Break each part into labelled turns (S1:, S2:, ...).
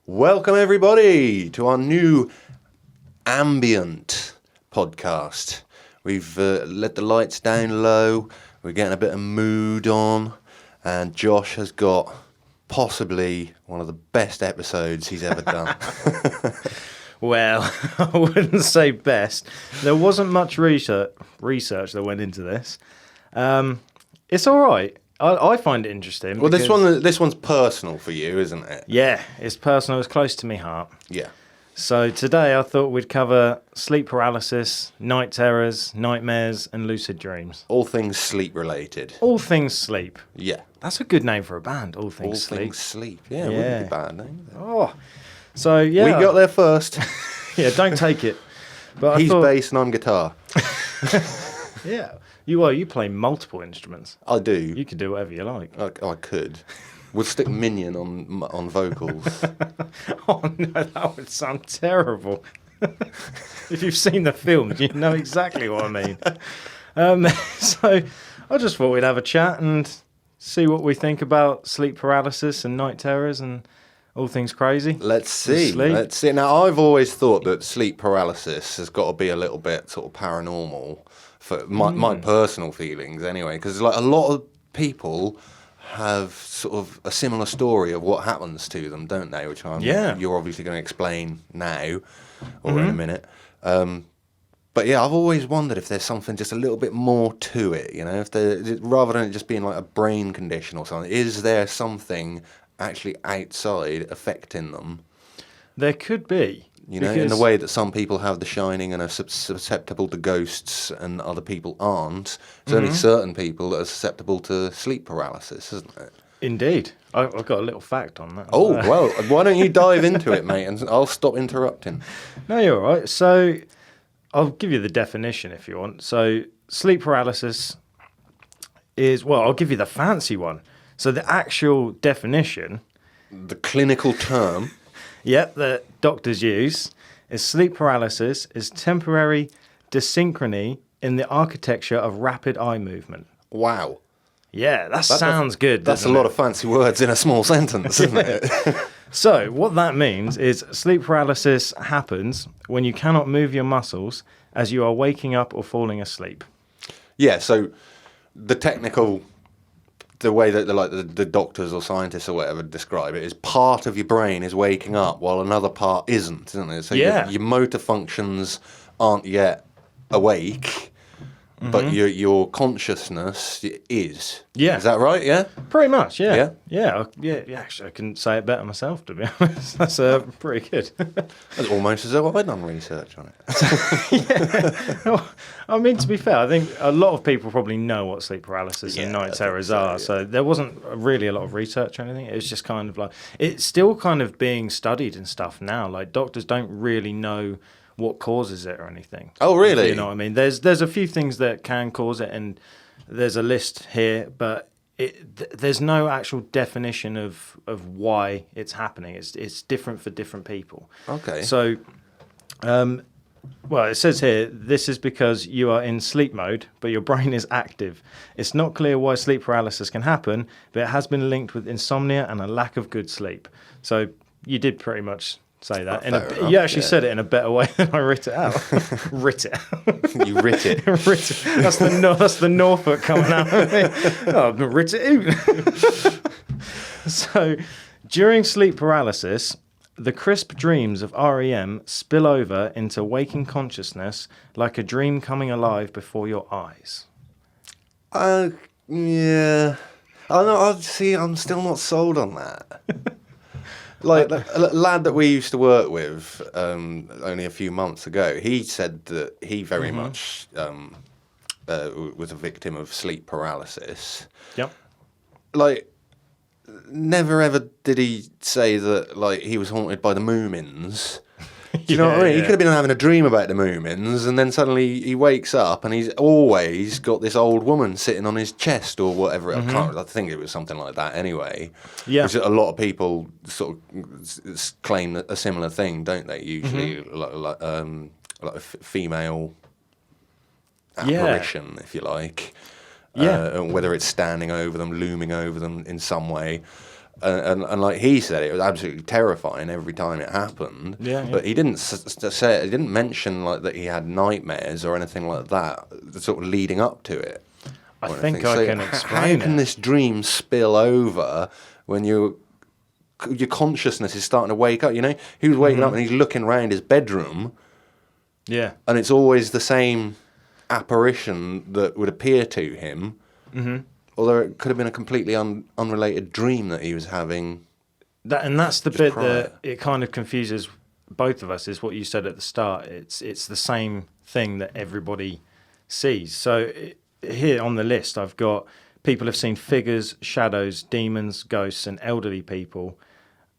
S1: Welcome everybody to our new ambient podcast. We've let the lights down low, we're getting a bit of mood on, and Josh has got possibly one of the best episodes he's ever done.
S2: Well, I wouldn't say best. There wasn't much research that went into this. It's all right. I find it interesting.
S1: Well, this one's personal for you, isn't it?
S2: Yeah, it's personal. It's close to my heart.
S1: Yeah.
S2: So today I thought we'd cover sleep paralysis, night terrors, nightmares, and lucid dreams.
S1: All things sleep related.
S2: All things sleep.
S1: Yeah.
S2: That's a good name for a band. All things sleep.
S1: All things sleep. Yeah, it wouldn't be a bad name.
S2: Oh, so yeah.
S1: We got there first.
S2: Yeah, don't take it. But
S1: He's bass and I'm guitar.
S2: Yeah. You play multiple instruments.
S1: I do.
S2: You can do whatever you like.
S1: I could. We'll stick Minion on vocals.
S2: Oh no, that would sound terrible. If you've seen the film, you know exactly what I mean. So I just thought we'd have a chat and see what we think about sleep paralysis and night terrors and all things crazy.
S1: Let's see. Now, I've always thought that sleep paralysis has got to be a little bit sort of paranormal for my personal feelings anyway, because like a lot of people have sort of a similar story of what happens to them, don't they? Which you're obviously going to explain now or in a minute. But yeah, I've always wondered if there's something just a little bit more to it, you know, rather than it just being like a brain condition or something. Is there something actually outside affecting them?
S2: There could be.
S1: You know, in the way that some people have the shining and are susceptible to ghosts and other people aren't. There's only certain people that are susceptible to sleep paralysis, isn't it?
S2: Indeed. I've got a little fact on that.
S1: Oh, well, why don't you dive into it, mate, and I'll stop interrupting.
S2: No, you're all right. So I'll give you the definition if you want. So sleep paralysis is, well, I'll give you the fancy one. So the actual definition...
S1: The clinical term...
S2: that doctors use is sleep paralysis is temporary desynchrony in the architecture of rapid eye movement.
S1: Wow.
S2: Yeah, that sounds good.
S1: That's a lot of fancy words in a small sentence, isn't it?
S2: So what that means is sleep paralysis happens when you cannot move your muscles as you are waking up or falling asleep.
S1: Yeah, so the way that the doctors or scientists or whatever describe it is part of your brain is waking up while another part isn't it? So your motor functions aren't yet awake, but your consciousness is. Yeah. Is that right? Yeah?
S2: Pretty much, yeah. Yeah, actually, I couldn't say it better myself, to be honest. That's pretty good.
S1: That's almost as though I'd done research on it.
S2: Yeah. Well, I mean, to be fair, I think a lot of people probably know what sleep paralysis and night terrors are, so there wasn't really a lot of research or anything. It was just kind of like, it's still kind of being studied and stuff now. Like, doctors don't really know what causes it or anything.
S1: Oh, really?
S2: You know what I mean? There's a few things that can cause it, and there's a list here, but there's no actual definition of why it's happening. It's different for different people.
S1: Okay.
S2: So, well, it says here, this is because you are in sleep mode, but your brain is active. It's not clear why sleep paralysis can happen, but it has been linked with insomnia and a lack of good sleep. So you did pretty much say that. You actually said it in a better way than I writ it out. Writ it.
S1: You writ it.
S2: Writ it. That's the Norfolk coming out of me. Oh, I've writ it out. So, during sleep paralysis, the crisp dreams of REM spill over into waking consciousness like a dream coming alive before your eyes.
S1: Yeah. I'm still not sold on that. Like a lad that we used to work with only a few months ago, he said that he very much was a victim of sleep paralysis.
S2: Yep.
S1: Like, never ever did he say that like he was haunted by the Moomins. Do you know what I mean? Yeah. He could have been having a dream about the Moomins, and then suddenly he wakes up and he's always got this old woman sitting on his chest or whatever. I think it was something like that anyway. Yeah. Which a lot of people sort of claim a similar thing, don't they? Usually, like a female apparition, if you like. Yeah. Whether it's standing over them, looming over them in some way. And like he said, it was absolutely terrifying every time it happened.
S2: Yeah.
S1: But he didn't say, he didn't mention like that he had nightmares or anything like that, sort of leading up to it.
S2: I think I can explain
S1: How can this dream spill over when your consciousness is starting to wake up? You know, he was waking up and he's looking around his bedroom.
S2: Yeah.
S1: And it's always the same apparition that would appear to him. Mm-hmm. Although it could have been a completely unrelated dream that he was having.
S2: That's the bit that it kind of confuses both of us, is what you said at the start. It's the same thing that everybody sees. So here on the list, I've got people have seen figures, shadows, demons, ghosts, and elderly people.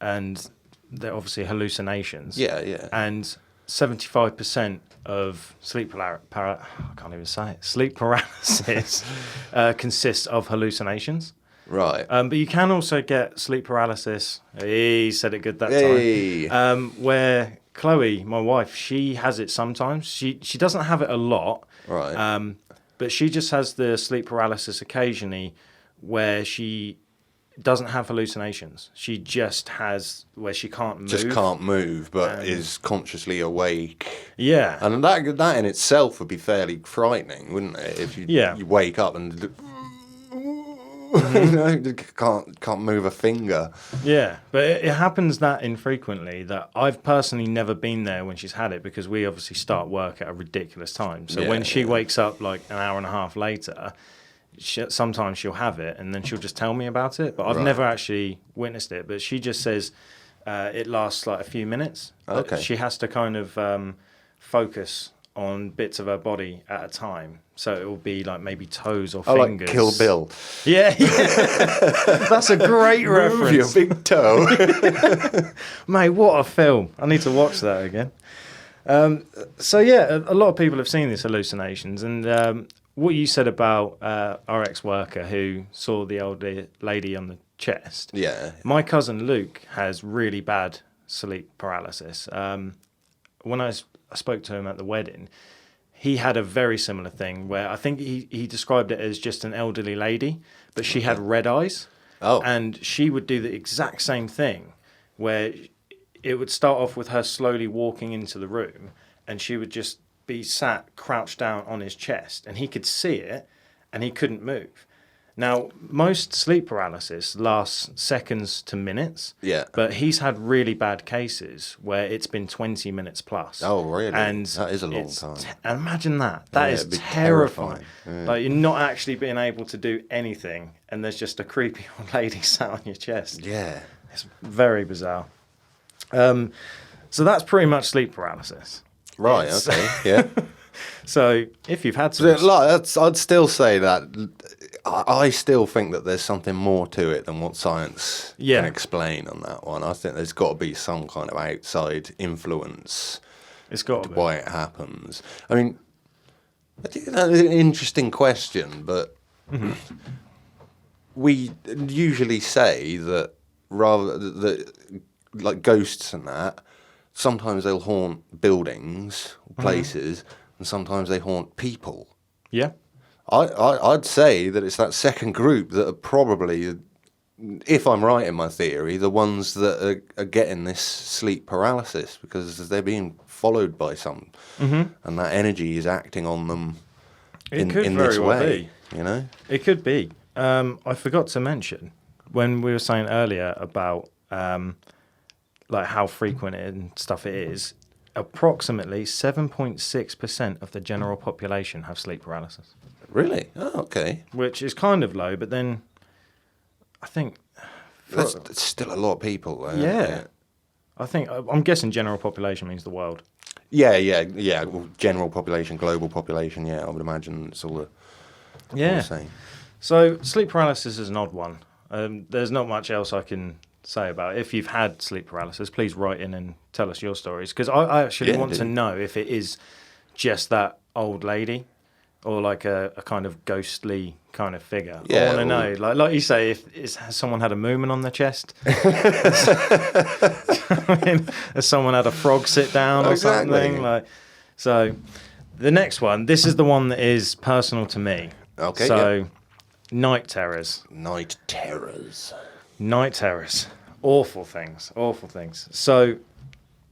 S2: And they're obviously hallucinations.
S1: Yeah.
S2: And 75% of sleep paralysis consists of hallucinations.
S1: Right.
S2: But you can also get sleep paralysis. He said it good that
S1: Hey.
S2: time. Where Chloe, my wife, she has it sometimes. She doesn't have it a lot.
S1: Right.
S2: But she just has the sleep paralysis occasionally, where she doesn't have hallucinations. She just has where she can't move.
S1: Just can't move, but is consciously awake.
S2: Yeah.
S1: And that in itself would be fairly frightening, wouldn't it? If you wake up and can't move a finger.
S2: Yeah, but it happens that infrequently that I've personally never been there when she's had it, because we obviously start work at a ridiculous time. So when she wakes up like an hour and a half later, sometimes she'll have it and then she'll just tell me about it. But I've never actually witnessed it. But she just says it lasts like a few minutes.
S1: Okay.
S2: She has to kind of focus on bits of her body at a time. So it will be like maybe toes or fingers.
S1: Like Kill Bill.
S2: Yeah. That's a great reference.
S1: Move your big toe.
S2: Mate, what a film. I need to watch that again. So yeah, a lot of people have seen these hallucinations. And what you said about our ex-worker who saw the older lady on the chest.
S1: Yeah.
S2: My cousin Luke has really bad sleep paralysis. When I spoke to him at the wedding, he had a very similar thing where I think he described it as just an elderly lady, but she had red eyes.
S1: Oh.
S2: And she would do the exact same thing where it would start off with her slowly walking into the room and she would just be sat crouched down on his chest and he could see it and he couldn't move. Now, most sleep paralysis lasts seconds to minutes.
S1: Yeah.
S2: But he's had really bad cases where it's been 20 minutes plus.
S1: Oh, really?
S2: And
S1: that is a long time.
S2: Imagine that. That is terrifying. Yeah. Like, you're not actually being able to do anything and there's just a creepy old lady sat on your chest.
S1: Yeah.
S2: It's very bizarre. So that's pretty much sleep paralysis.
S1: Right, okay, yeah.
S2: So if you've had some...
S1: I'd still say that I still think that there's something more to it than what science can explain on that one. I think there's got to be some kind of outside influence.
S2: It's got to be.
S1: Why it happens. I mean, I think that's an interesting question, but we usually say that like ghosts and that, sometimes they'll haunt buildings, places, and sometimes they haunt people.
S2: Yeah.
S1: I'd say that it's that second group that are probably, if I'm right in my theory, the ones that are getting this sleep paralysis because they're being followed by some, and that energy is acting on them in this way. You know,
S2: it could be. I forgot to mention when we were saying earlier about like how frequent and stuff it is. Approximately 7.6% of the general population have sleep paralysis.
S1: Really? Oh, okay.
S2: Which is kind of low, but then I think...
S1: That's still a lot of people.
S2: Yeah. I'm guessing general population means the world.
S1: Yeah. Well, general population, global population, I would imagine it's all the same.
S2: So sleep paralysis is an odd one. There's not much else I can say about it. If you've had sleep paralysis, please write in and tell us your stories, because I actually want to know if it is just that old lady or like a kind of ghostly kind of figure. I want to know, like you say, has someone had a moomin on their chest? Has someone had a frog sit down or something? So the next one, this is the one that is personal to me.
S1: Okay.
S2: So night terrors.
S1: Night terrors.
S2: Night terrors. Awful things. Awful things. So,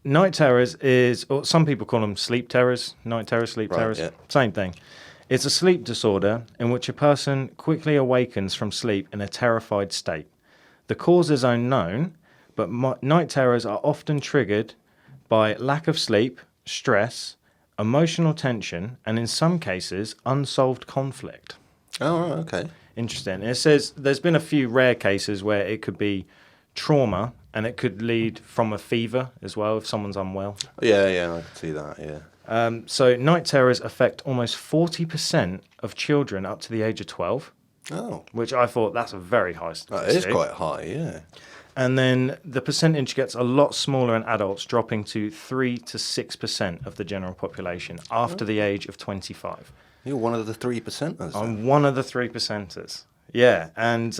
S2: night terrors is, or some people call them sleep terrors. Night terrors, sleep terrors.
S1: Yeah.
S2: Same thing. It's a sleep disorder in which a person quickly awakens from sleep in a terrified state. The cause is unknown, but night terrors are often triggered by lack of sleep, stress, emotional tension, and in some cases, unsolved conflict.
S1: Oh, right, okay.
S2: Interesting. It says there's been a few rare cases where it could be trauma and it could lead from a fever as well if someone's unwell.
S1: Yeah, I can see that, yeah.
S2: So night terrors affect almost 40% of children up to the age of 12.
S1: Oh.
S2: Which I thought that's a very high statistic.
S1: That is quite high, yeah.
S2: And then the percentage gets a lot smaller in adults, dropping to 3 to 6% of the general population after the age of 25.
S1: You're one of the 3%ers.
S2: I'm one of the 3%ers. Yeah, and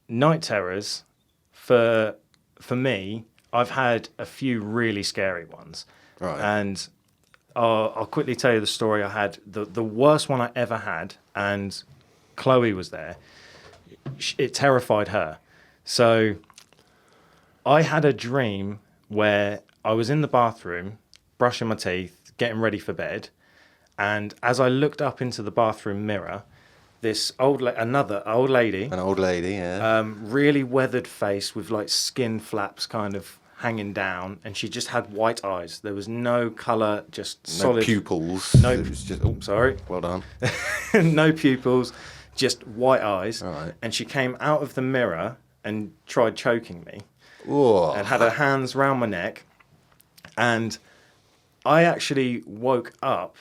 S2: night terrors, for me, I've had a few really scary ones.
S1: Right.
S2: And I'll quickly tell you the story I had. The worst one I ever had, and Chloe was there. It terrified her. So I had a dream where I was in the bathroom, brushing my teeth, getting ready for bed. And as I looked up into the bathroom mirror, this another old lady.
S1: An old lady, yeah.
S2: Really weathered face with like skin flaps kind of hanging down. And she just had white eyes. There was no colour, just solid.
S1: No pupils.
S2: No,
S1: It was just,
S2: sorry.
S1: Well done.
S2: No pupils, just white eyes.
S1: Right.
S2: And she came out of the mirror and tried choking me.
S1: Whoa.
S2: And had her hands round my neck. And I actually woke up.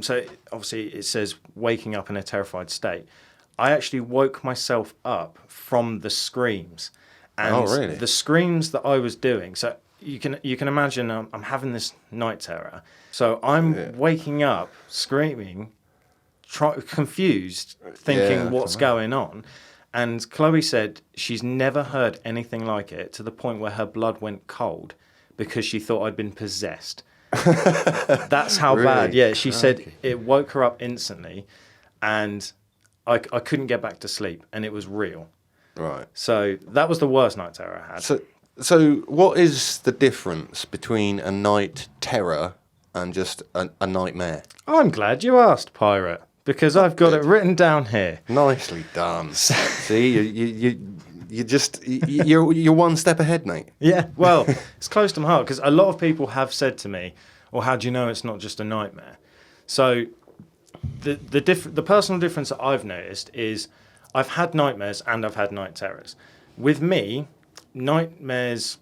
S2: So obviously it says waking up in a terrified state. I actually woke myself up from the screams. And
S1: really?
S2: the screams that I was doing. So you can imagine I'm having this night terror. So I'm waking up screaming, confused, thinking what's going on. And Chloe said she's never heard anything like it, to the point where her blood went cold because she thought I'd been possessed. That's how bad. Yeah, she said it woke her up instantly, and I couldn't get back to sleep, and it was real.
S1: Right.
S2: So that was the worst night terror I had.
S1: So what is the difference between a night terror and just a nightmare?
S2: I'm glad you asked, Pirate, because I've got it written down here.
S1: Nicely done. See, you're one step ahead, mate.
S2: Yeah, well, it's close to my heart because a lot of people have said to me, "Well, how do you know it's not just a nightmare?" So the personal difference that I've noticed is I've had nightmares and I've had night terrors. With me, nightmares,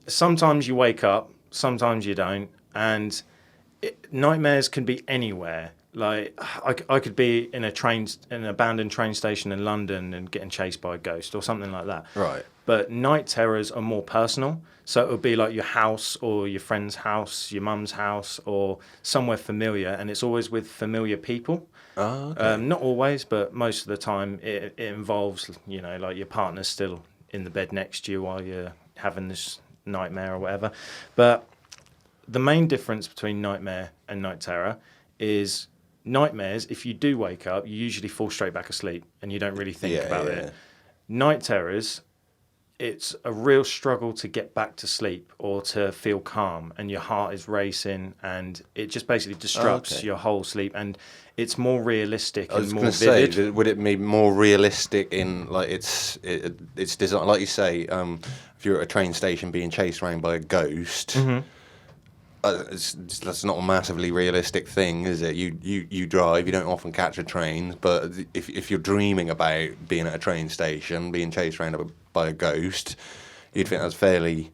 S2: sometimes you wake up, sometimes you don't, and nightmares can be anywhere. Like I could be in an abandoned train station in London and getting chased by a ghost or something like that.
S1: Right.
S2: But night terrors are more personal. So it would be like your house or your friend's house, your mum's house, or somewhere familiar, and it's always with familiar people.
S1: Oh, okay.
S2: Not always, but most of the time it involves, like your partner's still in the bed next to you while you're having this nightmare or whatever. But the main difference between nightmare and night terror is nightmares, if you do wake up, you usually fall straight back asleep and you don't really think about it. Night terrors, it's a real struggle to get back to sleep or to feel calm, and your heart is racing, and it just basically disrupts your whole sleep, and it's more realistic and more vivid.
S1: Say, would it be more realistic in like it's designed, like you say, if you're at a train station being chased around by a ghost?
S2: Mm-hmm.
S1: That's not a massively realistic thing, is it? You drive, you don't often catch a train, but if you're dreaming about being at a train station, being chased around by a ghost, you'd think that's fairly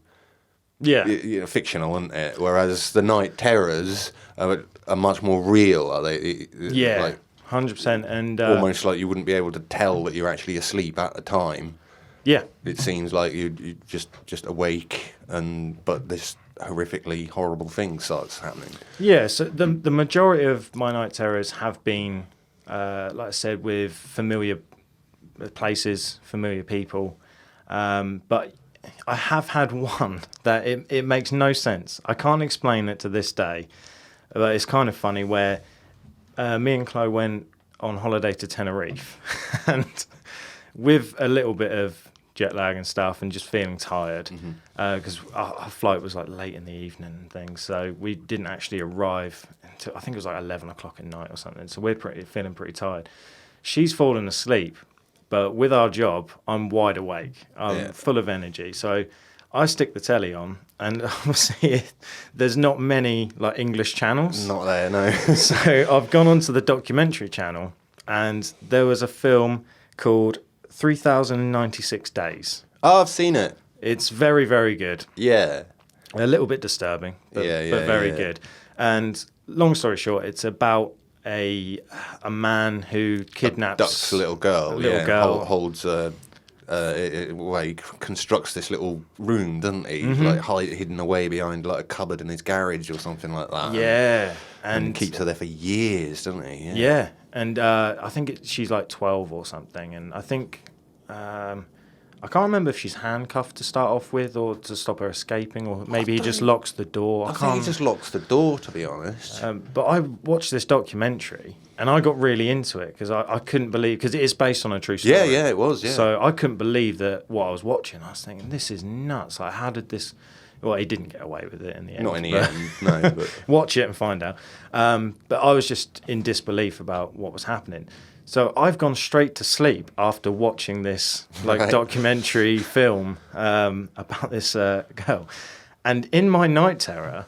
S1: fictional, isn't it? Whereas the night terrors are much more real, are they?
S2: Yeah,
S1: like,
S2: 100%. And
S1: almost like you wouldn't be able to tell that you're actually asleep at the time.
S2: Yeah.
S1: It seems like you just awake, but this horrifically horrible thing starts happening.
S2: Yeah, so the majority of my night terrors have been, like I said, with familiar places, familiar people. But I have had one that it makes no sense. I can't explain it to this day, but it's kind of funny where me and Chloe went on holiday to Tenerife, and with a little bit of jet lag and stuff and just feeling tired because our flight was like late in the evening and things, so we didn't actually arrive until I think it was like 11 o'clock at night or something, so we're feeling pretty tired. She's fallen asleep, but with our job I'm wide awake, I'm full of energy, so I stick the telly on, and obviously there's not many like English channels.
S1: Not there, no.
S2: So I've gone onto the documentary channel, and there was a film called 3096 Days.
S1: Oh, I've seen it.
S2: It's very, very good.
S1: Yeah.
S2: A little bit disturbing, but very good. And long story short, it's about a man who kidnaps...
S1: Abducts a little girl.
S2: A little girl.
S1: Holds... he constructs this little room, doesn't he? Like hidden away behind like a cupboard in his garage or something like that.
S2: Yeah.
S1: And keeps her there for years, doesn't he?
S2: Yeah. And I think she's like 12 or something. And I think... I can't remember if she's handcuffed to start off with or to stop her escaping, or maybe he just locks the door.
S1: I think he just locks the door, to be honest.
S2: But I watched this documentary and I got really into it because I couldn't believe, because it is based on a true story.
S1: Yeah, it was, yeah.
S2: So I couldn't believe that what I was watching. I was thinking, this is nuts. Like, how did this... Well, he didn't get away with it in the end.
S1: Not in the end, no. But...
S2: Watch it and find out. But I was just in disbelief about what was happening. So I've gone straight to sleep after watching this documentary film about this girl. And in my night terror,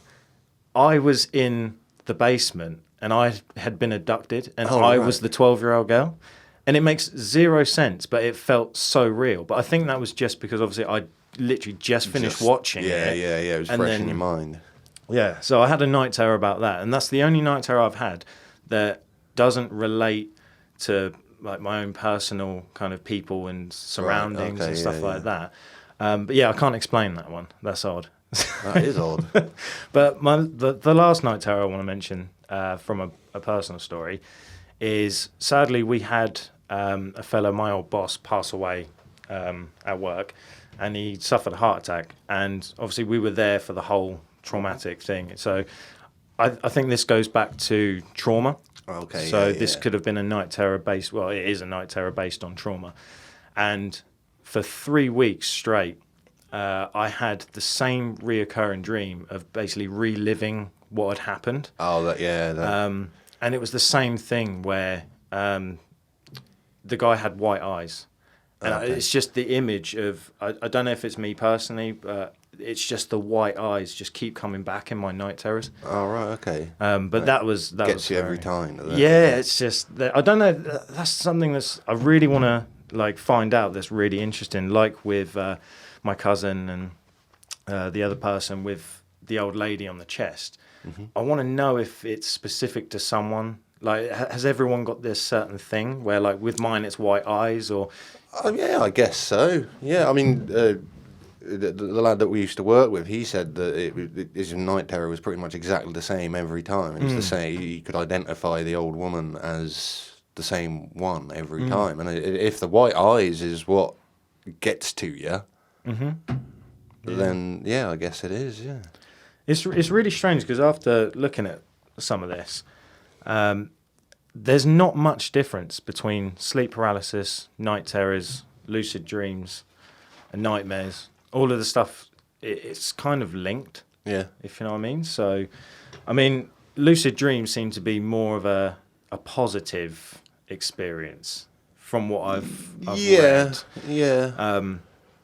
S2: I was in the basement and I had been abducted and I was the 12-year-old girl. And it makes zero sense, but it felt so real. But I think that was just because obviously I literally just finished watching it.
S1: Yeah, it was fresh in your mind.
S2: Yeah, so I had a night terror about that. And that's the only night terror I've had that doesn't relate to like my own personal kind of people and surroundings and stuff like that. But yeah, I can't explain that one. That's odd.
S1: That is odd.
S2: But the last night terror I want to mention from a personal story is, sadly, we had a fellow, my old boss, pass away at work, and he suffered a heart attack. And obviously we were there for the whole traumatic thing. So I think this goes back to trauma.
S1: Okay.
S2: So this could have been a night terror based. Well, it is a night terror based on trauma, and for 3 weeks straight, I had the same reoccurring dream of basically reliving what had happened.
S1: Oh,
S2: And it was the same thing where the guy had white eyes, and it's just the image of. I don't know if it's me personally, but it's just the white eyes just keep coming back in my night terrors.
S1: Oh, right, okay.
S2: But that was
S1: gets you every time.
S2: Yeah, it's just that, I don't know. That's something I really want to like find out. That's really interesting. Like with my cousin and the other person with the old lady on the chest. Mm-hmm. I want to know if it's specific to someone. Like, has everyone got this certain thing where, like, with mine it's white eyes or?
S1: Yeah, I guess so. Yeah, I mean. The lad that we used to work with, he said that his night terror was pretty much exactly the same every time. It was the same. He could identify the old woman as the same one every time. And if the white eyes is what gets to you, then I guess it is. Yeah,
S2: it's really strange because after looking at some of this, there's not much difference between sleep paralysis, night terrors, lucid dreams, and nightmares. All of the stuff, it's kind of linked.
S1: Yeah.
S2: If you know what I mean. So, I mean, lucid dreams seem to be more of a positive experience from what I've read.
S1: Yeah.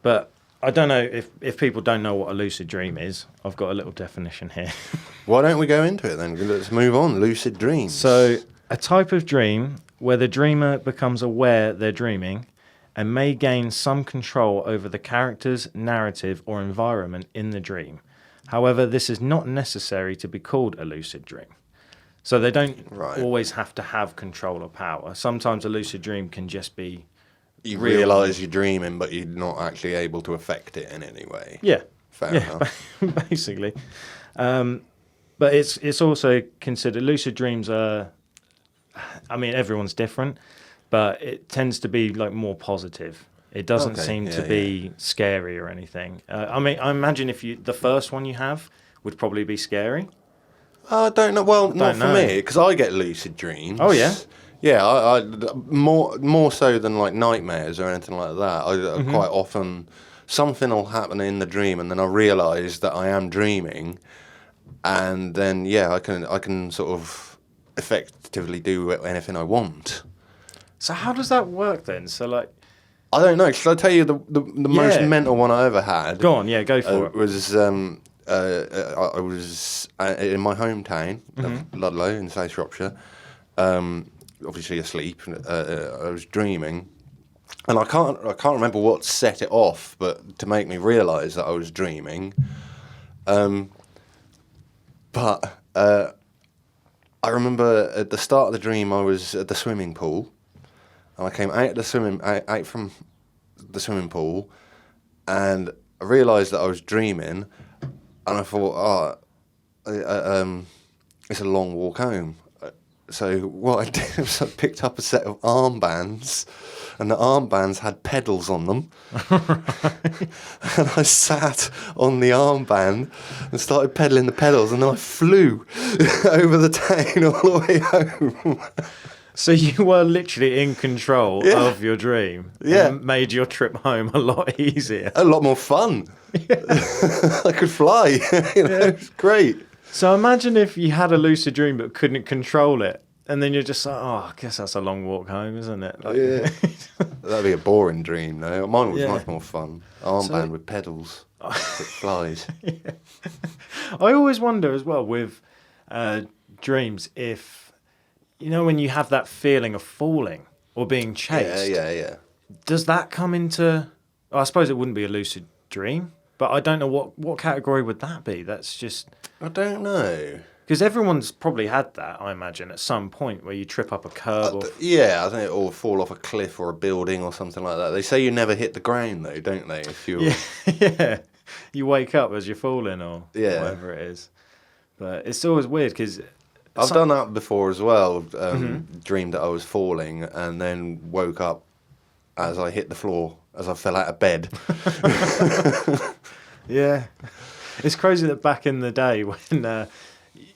S2: But I don't know if people don't know what a lucid dream is. I've got a little definition here.
S1: Why don't we go into it then? Let's move on. Lucid dreams.
S2: So, a type of dream where the dreamer becomes aware they're dreaming and may gain some control over the character's narrative or environment in the dream. However, this is not necessary to be called a lucid dream. So they don't always have to have control or power. Sometimes a lucid dream can just be...
S1: You realise you're dreaming, but you're not actually able to affect it in any way.
S2: Yeah.
S1: Fair enough.
S2: Basically. But it's also considered... Lucid dreams are... I mean, everyone's different. But it tends to be like more positive. It doesn't seem to be scary or anything. I mean, I imagine the first one you have would probably be scary.
S1: I don't know. Well, not for me, because I get lucid dreams.
S2: Oh, yeah?
S1: Yeah, more so than like nightmares or anything like that. Quite often something will happen in the dream, and then I realise that I am dreaming, and then I can sort of effectively do anything I want.
S2: So how does that work then? So like,
S1: I don't know. Should I tell you the most mental one I ever had?
S2: Go on, go for it.
S1: Was I was in my hometown of Ludlow in South Shropshire. Obviously asleep. I was dreaming, and I can't remember what set it off, but to make me realise that I was dreaming. But I remember at the start of the dream I was at the swimming pool, and I came out from the swimming pool, and I realised that I was dreaming, and I thought, it's a long walk home. So what I did was I picked up a set of armbands, and the armbands had pedals on them. And I sat on the armband and started pedaling the pedals, and then I flew over the town all the way home.
S2: So you were literally in control of your dream.
S1: Yeah.
S2: And made your trip home a lot easier.
S1: A lot more fun. I could fly. It was great.
S2: So imagine if you had a lucid dream but couldn't control it, and then you're just like, I guess that's a long walk home, isn't it? Like,
S1: yeah. That'd be a boring dream, though. Mine was much more fun. Armband with pedals that flies.
S2: I always wonder as well with dreams if, when you have that feeling of falling or being chased.
S1: Yeah.
S2: Does that come into... I suppose it wouldn't be a lucid dream, but I don't know what category would that be. That's just...
S1: I don't know.
S2: Because everyone's probably had that, I imagine, at some point where you trip up a curb.
S1: I think it'll fall off a cliff or a building or something like that. They say you never hit the ground, though, don't they? If you
S2: you wake up as you're falling or whatever it is. But it's always weird because...
S1: I've done that before as well. Dreamed that I was falling and then woke up as I hit the floor, as I fell out of bed.
S2: Yeah. It's crazy that back in the day when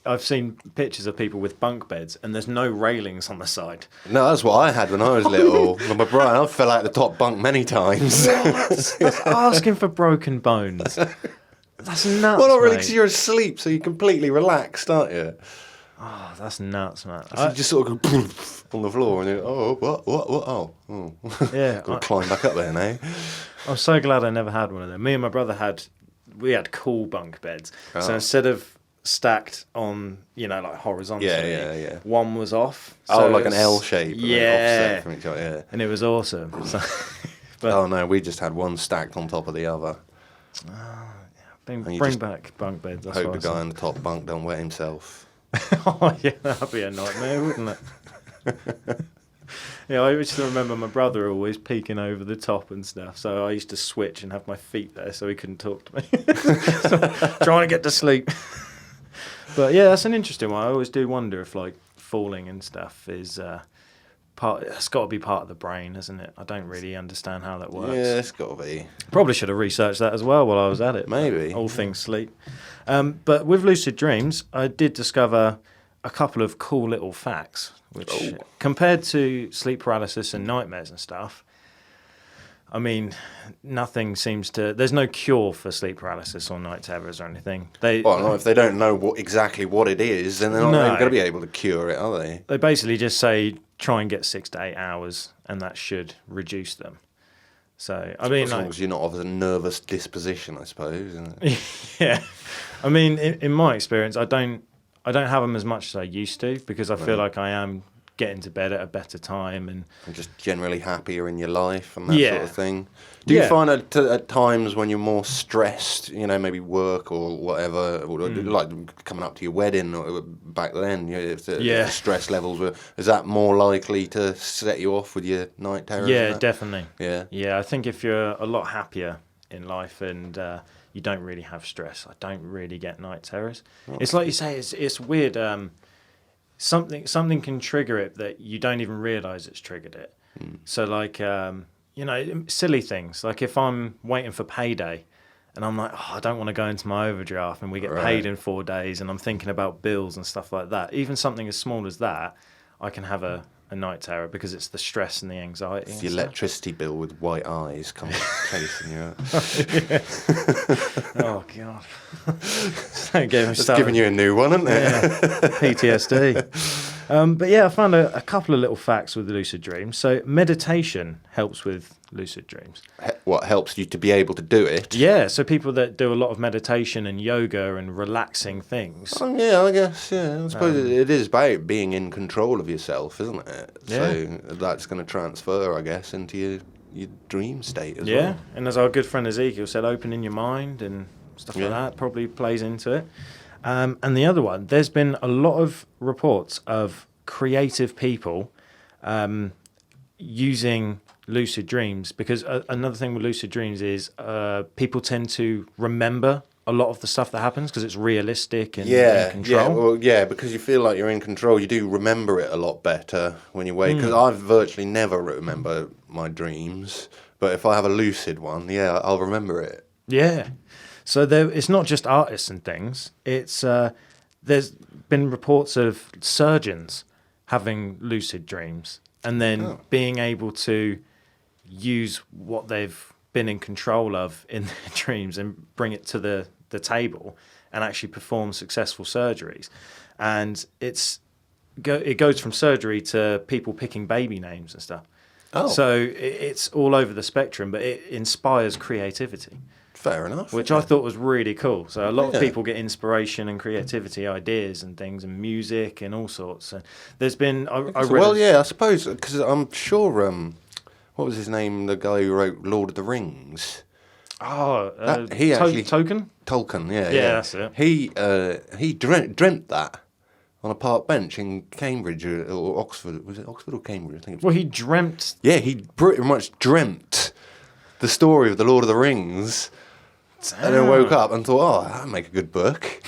S2: I've seen pictures of people with bunk beds and there's no railings on the side.
S1: No, that's what I had when I was little. With my brother, I fell out the top bunk many times.
S2: That's asking for broken bones. That's nuts.
S1: Well, not really,
S2: mate.
S1: because you're asleep, so you're completely relaxed, aren't you?
S2: Oh, that's nuts, man.
S1: So you just sort of go on the floor and you're, what? Oh.
S2: Yeah.
S1: Got to climb back up there now.
S2: I'm so glad I never had one of them. Me and my brother had cool bunk beds. Oh. So instead of stacked on, like horizontally, one was off. So
S1: like an L shape. Offset from each other,
S2: and it was awesome. So,
S1: oh no, we just had one stacked on top of the other.
S2: Bring back bunk beds. That's
S1: hope the guy on the top bunk don't wet himself.
S2: Oh yeah, that'd be a nightmare, wouldn't it? Yeah, I used to remember my brother always peeking over the top and stuff, so I used to switch and have my feet there so he couldn't talk to me. Trying to get to sleep. But yeah, that's an interesting one. I always do wonder if like falling and stuff is it's got to be part of the brain, isn't it? I don't really understand how that works.
S1: Yeah, it's got to be.
S2: Probably should have researched that as well while I was at it.
S1: Maybe.
S2: All things sleep. But with lucid dreams, I did discover a couple of cool little facts, which compared to sleep paralysis and nightmares and stuff, I mean, nothing seems to... There's no cure for sleep paralysis or night terrors or anything.
S1: Well, if they don't know exactly what it is, then they're not going to be able to cure it, are they?
S2: They basically just say, try and get 6 to 8 hours, and that should reduce them. So, I mean...
S1: As long as you're not of a nervous disposition, I suppose, isn't it?
S2: Yeah. I mean, in my experience, I don't have them as much as I used to because I feel like I am getting to bed at a better time and
S1: just generally happier in your life and that sort of thing. Do you find at times when you're more stressed, maybe work or whatever, or like coming up to your wedding or back then, if the stress levels were, is that more likely to set you off with your night terrors?
S2: Yeah, definitely.
S1: Yeah,
S2: I think if you're a lot happier in life and you don't really have stress, I don't really get night terrors. It's like you say, it's weird. Something can trigger it that you don't even realise it's triggered it. So like, silly things. Like if I'm waiting for payday and I'm like, I don't want to go into my overdraft and we get paid in 4 days and I'm thinking about bills and stuff like that. Even something as small as that, I can have a a night terror because it's the stress and the anxiety.
S1: It's the electricity bill with white eyes coming chasing you.
S2: Oh God! It's
S1: giving you a new one, isn't it?
S2: Yeah. PTSD. But yeah, I found a couple of little facts with lucid dreams. So meditation helps with lucid dreams.
S1: What helps you to be able to do it?
S2: Yeah, so people that do a lot of meditation and yoga and relaxing things.
S1: Oh, yeah, I guess, yeah. I suppose it is about being in control of yourself, isn't it?
S2: Yeah.
S1: So that's going to transfer, I guess, into your dream state as well.
S2: Yeah, and as our good friend Ezekiel said, opening your mind and stuff like that probably plays into it. And the other one, there's been a lot of reports of creative people using lucid dreams, because another thing with lucid dreams is people tend to remember a lot of the stuff that happens because it's realistic and in control.
S1: Because you feel like you're in control. You do remember it a lot better when you wake. Because I virtually never remember my dreams, but if I have a lucid one, I'll remember it.
S2: Yeah. So it's not just artists and things. It's there's been reports of surgeons having lucid dreams and then being able to use what they've been in control of in their dreams and bring it to the table and actually perform successful surgeries. And it goes from surgery to people picking baby names and stuff. Oh. So it's all over the spectrum, but it inspires creativity.
S1: Fair enough.
S2: Which I thought was really cool. So a lot of people get inspiration and creativity, ideas and things, and music and all sorts. And there's been...
S1: I suppose, because I'm sure... what was his name? The guy who wrote Lord of the Rings.
S2: Tolkien?
S1: Tolkien, yeah.
S2: Yeah, that's it.
S1: He dreamt that on a park bench in Cambridge or Oxford. Was it Oxford or Cambridge? I think.
S2: Well, he dreamt...
S1: Yeah, he pretty much dreamt the story of the Lord of the Rings. Damn. And then woke up and thought, that'd make a good book.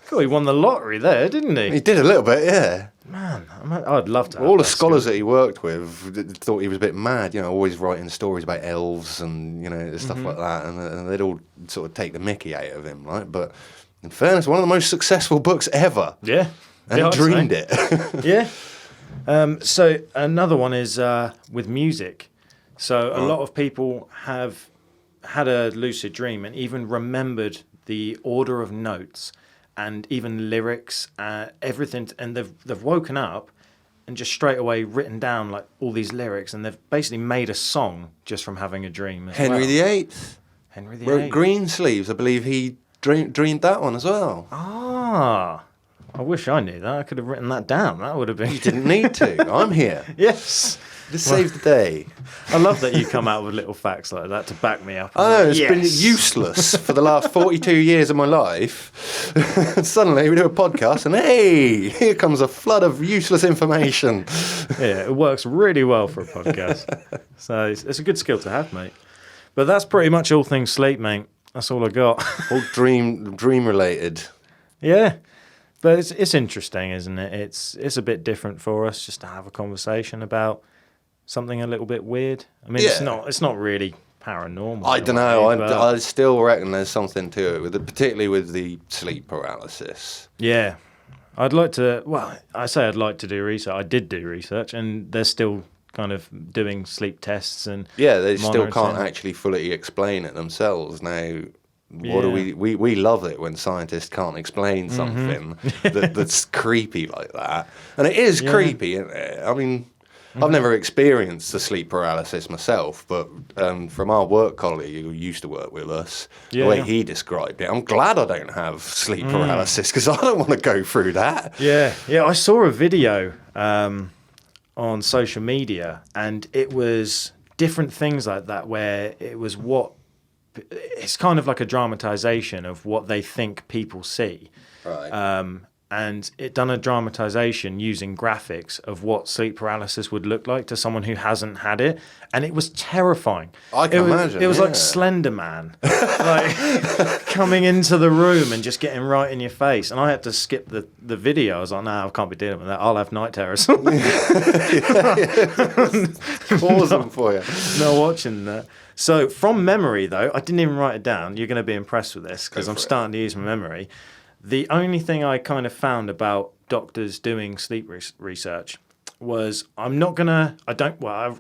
S2: God, he won the lottery there, didn't he?
S1: He did a little bit, yeah.
S2: Man, I'd love to have
S1: all the scholars that he worked with thought he was a bit mad, always writing stories about elves and, stuff like that. And they'd all sort of take the mickey out of him, right? But in fairness, one of the most successful books ever.
S2: Yeah.
S1: And he dreamed it.
S2: Yeah. So another one is with music. So a lot of people have had a lucid dream and even remembered the order of notes and even lyrics, everything, and they've woken up and just straight away written down like all these lyrics, and they've basically made a song just from having a dream.
S1: Henry VIII.
S2: Henry VIII
S1: wrote Greensleeves. I believe he dreamed that one as well.
S2: Ah, I wish I knew that. I could have written that down. That would have been.
S1: You didn't need to. I'm here.
S2: Yes.
S1: Just save the day.
S2: I love that you come out with little facts like that to back me up.
S1: I know, it's been useless for the last 42 years of my life. Suddenly we do a podcast and hey, here comes a flood of useless information.
S2: Yeah, it works really well for a podcast. So it's a good skill to have, mate. But that's pretty much all things sleep, mate. That's all I got.
S1: All dream related.
S2: Yeah. But it's interesting, isn't it? It's a bit different for us just to have a conversation about something a little bit weird. I mean, it's not really paranormal.
S1: I don't know. I still reckon there's something to it, particularly with the sleep paralysis.
S2: Yeah. I'd like to... Well, I say I'd like to do research. I did do research, and they're still kind of doing sleep tests and...
S1: Yeah, they still can't actually fully explain it themselves. Now, what do we love it when scientists can't explain something that's creepy like that. And it is creepy, isn't it? I mean... I've never experienced the sleep paralysis myself, but from our work colleague who used to work with us, the way he described it, I'm glad I don't have sleep paralysis because I don't want to go through that.
S2: Yeah, I saw a video on social media, and it was different things like that where it was it's kind of like a dramatization of what they think people see.
S1: Right.
S2: And it done a dramatization using graphics of what sleep paralysis would look like to someone who hasn't had it, and it was terrifying.
S1: I can imagine.
S2: It was like Slender Man, like coming into the room and just getting right in your face. And I had to skip the video. I was like, no, I can't be dealing with that. I'll have night terrors.
S1: Pause them for you.
S2: No watching that. So from memory, though, I didn't even write it down. You're going to be impressed with this because I'm starting to use my memory. The only thing I kind of found about doctors doing sleep research was, I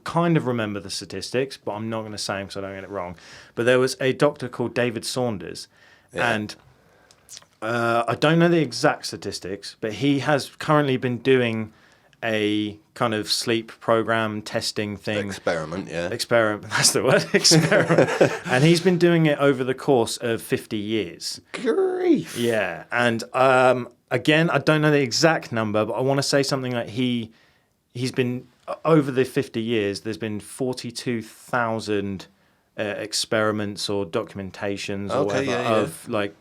S2: kind of remember the statistics, but I'm not going to say them so I don't get it wrong. But there was a doctor called David Saunders, and I don't know the exact statistics, but he has currently been doing a kind of sleep program testing thing.
S1: Experiment,
S2: that's the word, experiment. And he's been doing it over the course of 50 years.
S1: Grief.
S2: Yeah, and again, I don't know the exact number, but I want to say something like he's been, over the 50 years, there's been 42,000 experiments or documentations or whatever of like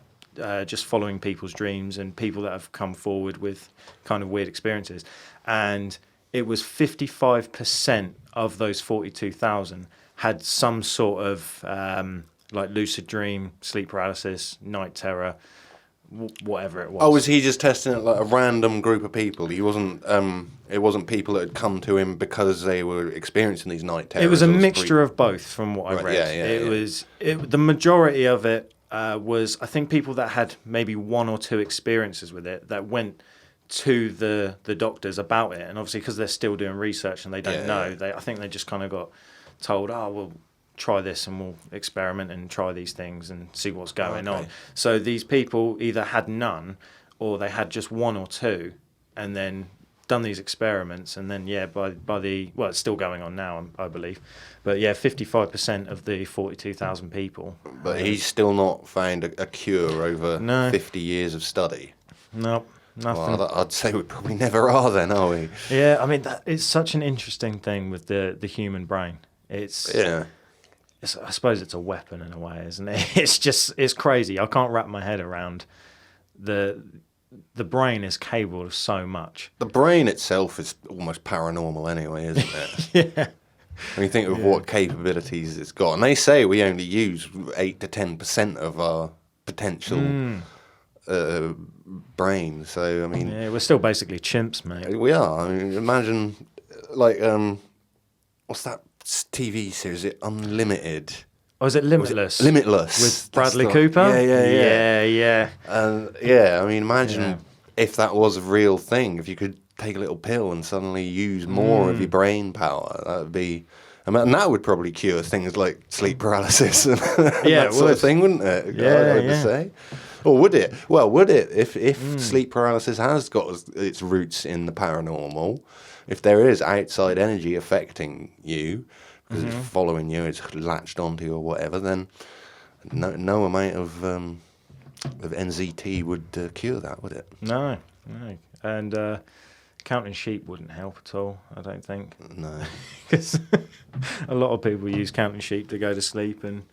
S2: just following people's dreams and people that have come forward with kind of weird experiences. And it was 55% of those 42,000 had some sort of like lucid dream, sleep paralysis, night terror, whatever it was.
S1: Oh, was he just testing it like a random group of people? He wasn't. It wasn't people that had come to him because they were experiencing these night terrors.
S2: It was a mixture of both, from what I read. The majority of it was, I think, people that had maybe one or two experiences with it that went to the doctors about it, and obviously because they're still doing research and they don't know, I think they just kind of got told, we'll try this and we'll experiment and try these things and see what's going on. So these people either had none or they had just one or two and then done these experiments, and then it's still going on now, I believe, but 55% of the 42,000 people.
S1: But he's still not found a cure over 50 years of study.
S2: Nope. Nothing.
S1: Well, I'd say we probably never are then, are we?
S2: Yeah, I mean, it's such an interesting thing with the human brain. I suppose it's a weapon in a way, isn't it? It's crazy. I can't wrap my head around the brain is capable of so much.
S1: The brain itself is almost paranormal anyway, isn't it?
S2: Yeah.
S1: When you think of what capabilities it's got. And they say we only use 8 to 10% of our potential brain. So, I mean...
S2: Yeah, we're still basically chimps, mate.
S1: We are. I mean, imagine, like, what's that TV series? Is it Unlimited?
S2: Oh, is it Limitless?
S1: Limitless.
S2: With Bradley Cooper?
S1: Yeah. And I mean, imagine if that was a real thing, if you could take a little pill and suddenly use more of your brain power. That would be... and that would probably cure things like sleep paralysis and that sort of thing, wouldn't it? I would say. Or would it? Well, would it? If sleep paralysis has got its roots in the paranormal, if there is outside energy affecting you, because it's following you, it's latched onto you or whatever, then no amount of NZT would cure that, would it?
S2: No. And counting sheep wouldn't help at all, I don't think.
S1: No.
S2: Because a lot of people use counting sheep to go to sleep and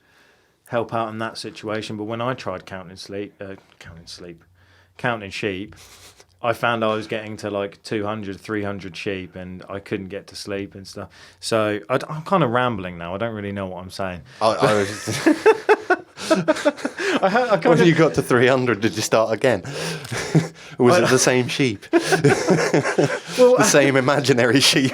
S2: help out in that situation. But when I tried counting sheep, I found I was getting to like 200, 300 sheep and I couldn't get to sleep and stuff. So I'm kind of rambling now. I don't really know what I'm saying.
S1: When you got to 300, did you start again? Was it the same sheep? The same imaginary sheep?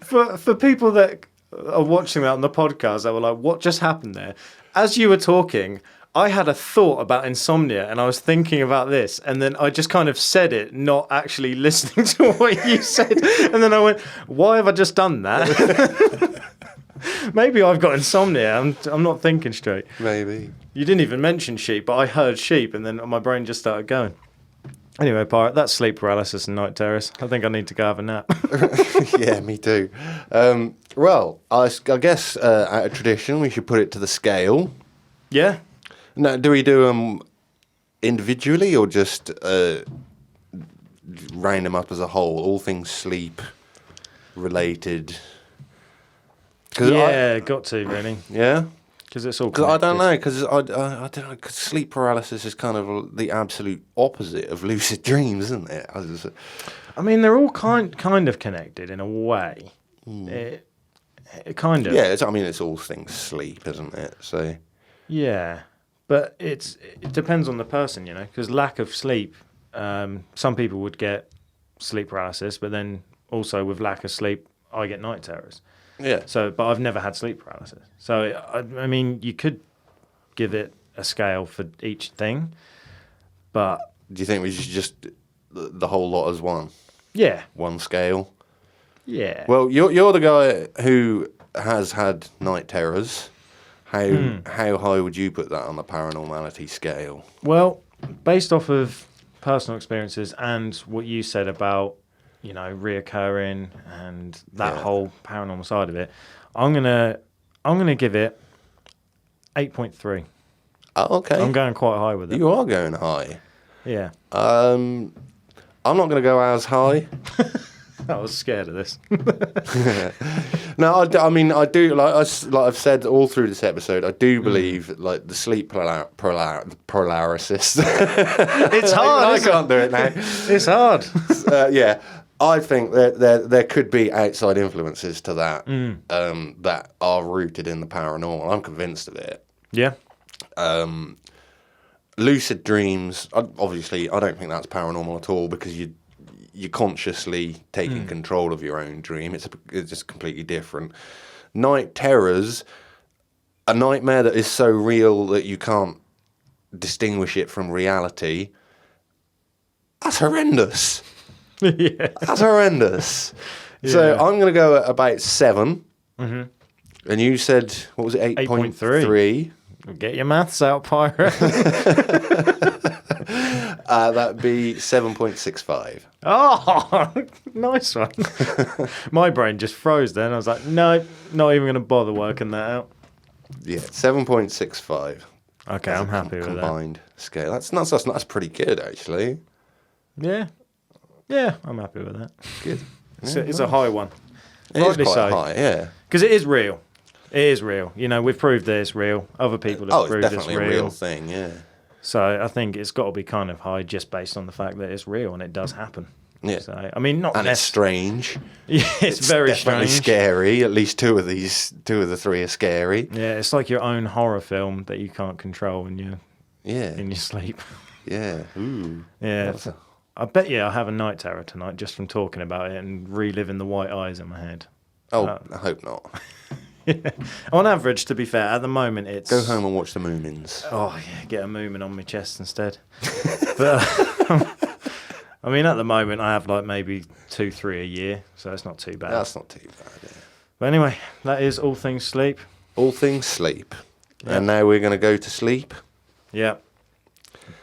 S2: For people that are watching that on the podcast, they were like, what just happened there? As you were talking, I had a thought about insomnia and I was thinking about this, and then I just kind of said it, not actually listening to what you said. And then I went, why have I just done that? Maybe I've got insomnia. I'm not thinking straight.
S1: Maybe.
S2: You didn't even mention sheep, but I heard sheep and then my brain just started going. Anyway, Pirate, that's sleep paralysis and night terrors. I think I need to go have a nap.
S1: Yeah, me too. Well, I guess out of tradition, we should put it to the scale.
S2: Yeah.
S1: Now, do we do them individually or just round them up as a whole? All things sleep related.
S2: Got to, really.
S1: Yeah?
S2: Because it's all
S1: connected. I don't know, because I don't know, cause sleep paralysis is kind of the absolute opposite of lucid dreams, isn't it?
S2: I mean, they're all kind of connected in a way. It kind of.
S1: Yeah, it's all things sleep, isn't it? So.
S2: Yeah, but it depends on the person, because lack of sleep, some people would get sleep paralysis, but then also with lack of sleep, I get night terrors.
S1: Yeah.
S2: So, but I've never had sleep paralysis. So, I mean, you could give it a scale for each thing, but...
S1: Do you think we should just the whole lot as one?
S2: Yeah.
S1: One scale.
S2: Yeah.
S1: Well, you're the guy who has had night terrors. How high would you put that on the paranormality scale?
S2: Well, based off of personal experiences and what you said about, reoccurring and that whole paranormal side of it, I'm gonna give it 8.3.
S1: Oh, okay.
S2: I'm going quite high with it.
S1: You are going high.
S2: Yeah.
S1: I'm not going to go as high.
S2: I was scared of this.
S1: No, I mean, I do, like I've said all through this episode, I do believe, like, the sleep paralysis.
S2: It's hard.
S1: I can't do it now.
S2: It's hard.
S1: Yeah, I think that there could be outside influences to that that are rooted in the paranormal. I'm convinced of it.
S2: Yeah.
S1: Lucid dreams, obviously, I don't think that's paranormal at all, because you're consciously taking control of your own dream. It's just completely different. Night terrors, a nightmare that is so real that you can't distinguish it from reality. That's horrendous.
S2: Yeah.
S1: That's horrendous.
S2: Yeah.
S1: So I'm going to go at about 7. And you said, what was it, 8.3?
S2: Get your maths out, pirate.
S1: That'd be 7.65.
S2: Oh, nice one. My brain just froze then. I was like, no, not even going to bother working that out.
S1: Yeah, 7.65.
S2: Okay, I'm happy with that.
S1: Combined scale. That's pretty good, actually.
S2: Yeah. Yeah, I'm happy with that.
S1: Good.
S2: It's a high one.
S1: It is
S2: Rightly
S1: quite
S2: so.
S1: high, yeah.
S2: Because it is real. It is real. We've proved that it's real. Other people have
S1: It's
S2: proved it's
S1: definitely
S2: real.
S1: a real thing, yeah.
S2: So I think it's got to be kind of high just based on the fact that it's real and it does happen.
S1: Yeah.
S2: So, I mean, not
S1: And it's strange.
S2: Yeah, it's very
S1: definitely
S2: strange.
S1: scary. At least two of the 3 are scary.
S2: Yeah, it's like your own horror film that you can't control in your sleep.
S1: Yeah. Ooh.
S2: Yeah. I bet you I have a night terror tonight just from talking about it and reliving the white eyes in my head.
S1: Oh, I hope not.
S2: Yeah. On average, to be fair, at the moment it's...
S1: Go home and watch the Moomins.
S2: Oh, yeah, get a moomin on my chest instead. But, I mean, at the moment I have like maybe 2-3 a year, so it's not too bad.
S1: That's not too bad, yeah.
S2: But anyway, that is all things sleep.
S1: All things sleep.
S2: Yeah.
S1: And now we're going to go to sleep.
S2: Yeah.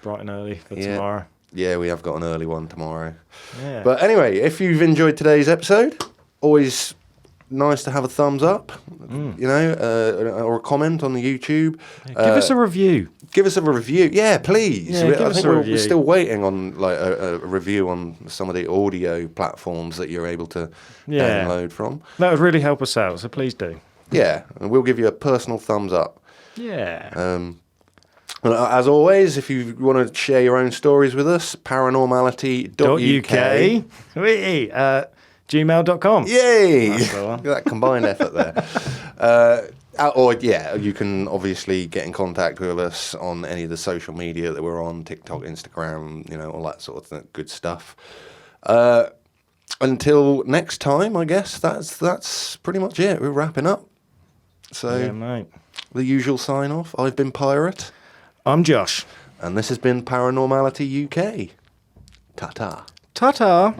S2: Bright and early for tomorrow.
S1: Yeah, we have got an early one tomorrow.
S2: Yeah.
S1: But anyway, if you've enjoyed today's episode, always nice to have a thumbs up, or a comment on the YouTube.
S2: Give us a review.
S1: Give us a review. Yeah, please.
S2: Yeah, give us a review.
S1: We're still waiting on like a review on some of the audio platforms that you're able to download from.
S2: That would really help us out, so please do.
S1: Yeah, and we'll give you a personal thumbs up.
S2: Yeah.
S1: As always, if you want to share your own stories with us, paranormality.uk.
S2: gmail.com.
S1: Yay!
S2: That's the one.
S1: That combined effort there. You can obviously get in contact with us on any of the social media that we're on, TikTok, Instagram, all that sort of good stuff. Until next time, I guess that's pretty much it. We're wrapping up. So,
S2: Yeah, mate.
S1: the usual sign off. I've been Pirate.
S2: I'm Josh.
S1: And this has been Paranormality UK. Ta-ta.
S2: Ta-ta.